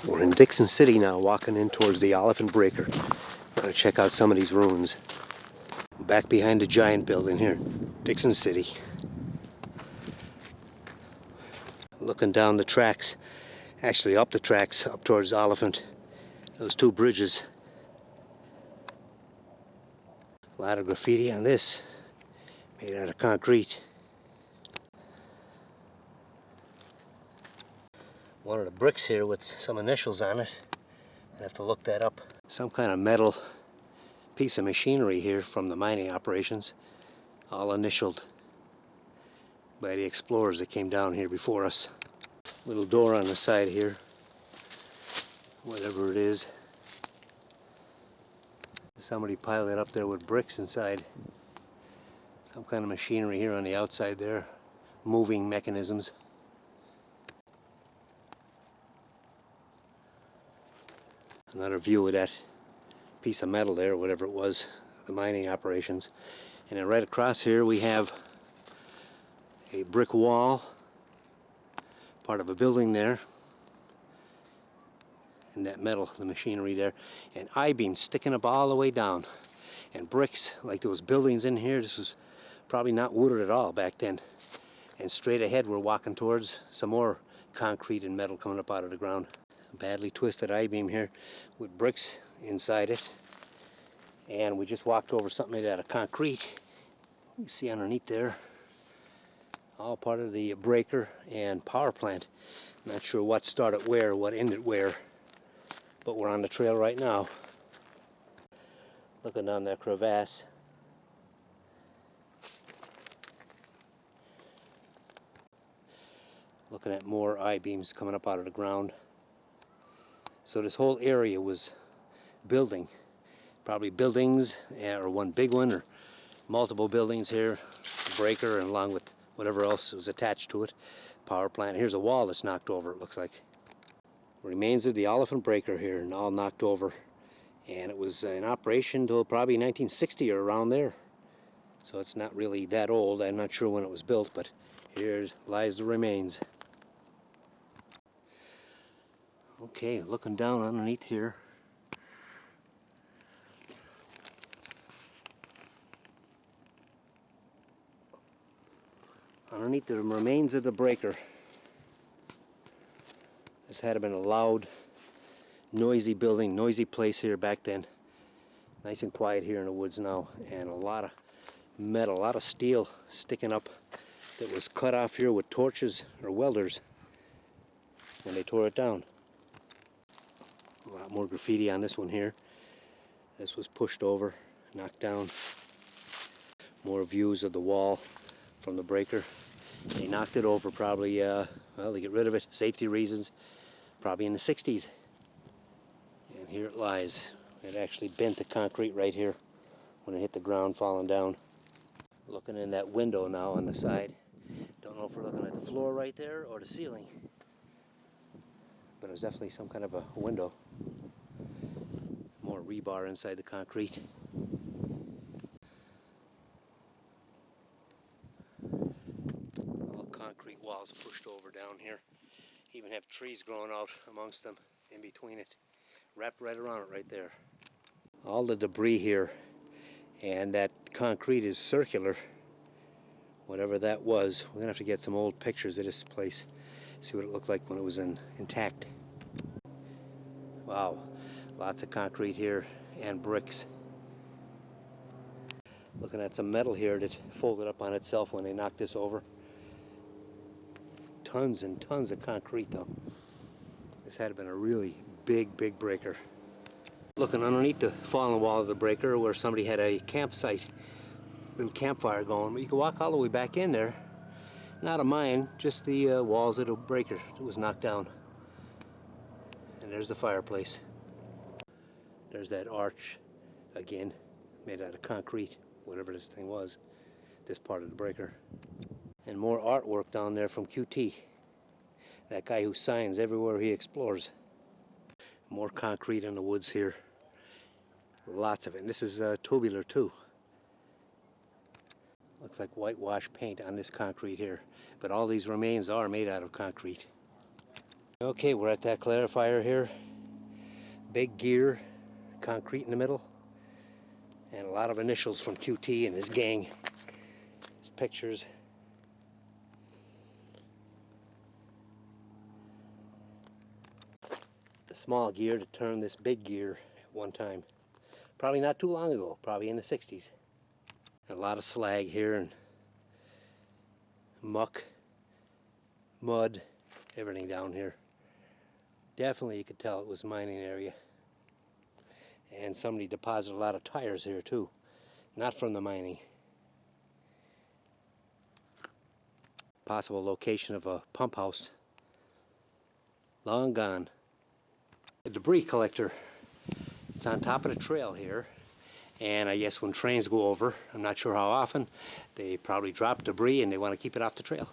We're in Dixon City now, walking in towards the Olyphant Breaker. We're going to check out some of these ruins. Back behind the giant building here, Dixon City. Looking down the tracks, actually up the tracks, up towards Olyphant. Those two bridges. A lot of graffiti on this, made out of concrete. One of the bricks here with some initials on it. I have to look that up. Some kind of metal piece of machinery here from the mining operations, all initialed by the explorers that came down here before us. Little door on the side here, whatever it is. Somebody piled it up there with bricks inside. Some kind of machinery here on the outside there, moving mechanisms. Another view of that piece of metal there, whatever it was, the mining operations. And then right across here we have a brick wall, part of a building there, and that metal, the machinery there, and I-beams sticking up all the way down, and bricks like those buildings in here. This was probably not wooded at all back then. And straight ahead we're walking towards some more concrete and metal coming up out of the ground. A badly twisted I-beam here with bricks inside it, and we just walked over something made out of concrete. You see underneath there, all part of the breaker and power plant. Not sure what started where, what ended where, but we're on the trail right now. Looking down that crevasse. Looking at more I-beams coming up out of the ground. So this whole area was building. Probably buildings, or one big one, or multiple buildings here. Breaker, and along with whatever else was attached to it. Power plant. Here's a wall that's knocked over, it looks like. Remains of the Olyphant Breaker here, and all knocked over. And it was in operation until probably 1960 or around there. So it's not really that old. I'm not sure when it was built, but here lies the remains. Okay, looking down underneath here. Underneath the remains of the breaker. This had been a loud, noisy building, noisy place here back then. Nice and quiet here in the woods now, and a lot of metal, a lot of steel sticking up that was cut off here with torches or welders when they tore it down. A lot more graffiti on this one here. This was pushed over, knocked down. More views of the wall from the breaker. They knocked it over probably, well, to get rid of it, safety reasons, probably in the 60s. And here it lies. It actually bent the concrete right here when it hit the ground falling down. Looking in that window now on the side. Don't know if we're looking at the floor right there or the ceiling. But it was definitely some kind of a window. More rebar inside the concrete. All concrete walls pushed over down here. Even have trees growing out amongst them, in between it. Wrapped right around it right there. All the debris here, and that concrete is circular. Whatever that was, we're gonna have to get some old pictures of this place. See what it looked like when it was intact. Wow, lots of concrete here and bricks. Looking at some metal here that folded up on itself when they knocked this over. Tons and tons of concrete though. This had been a really big breaker. Looking underneath the fallen wall of the breaker where somebody had a campsite, little campfire going, but you can walk all the way back in there. Not a mine, just the walls of the breaker that was knocked down. And there's the fireplace. There's that arch again, made out of concrete, whatever this thing was, this part of the breaker. And more artwork down there from QT, that guy who signs everywhere he explores. More concrete in the woods here, lots of it. And this is tubular too. Looks like whitewash paint on this concrete here, but all these remains are made out of concrete. Okay, we're at that clarifier here. Big gear, concrete in the middle, and a lot of initials from QT and his gang. His pictures. The small gear to turn this big gear at one time. Probably not too long ago, probably in the 60s. A lot of slag here and muck, mud, everything down here. Definitely you could tell it was a mining area. And somebody deposited a lot of tires here too. Not from the mining. Possible location of a pump house. Long gone. The debris collector. It's on top of the trail here. And I guess when trains go over, I'm not sure how often, they probably drop debris and they want to keep it off the trail.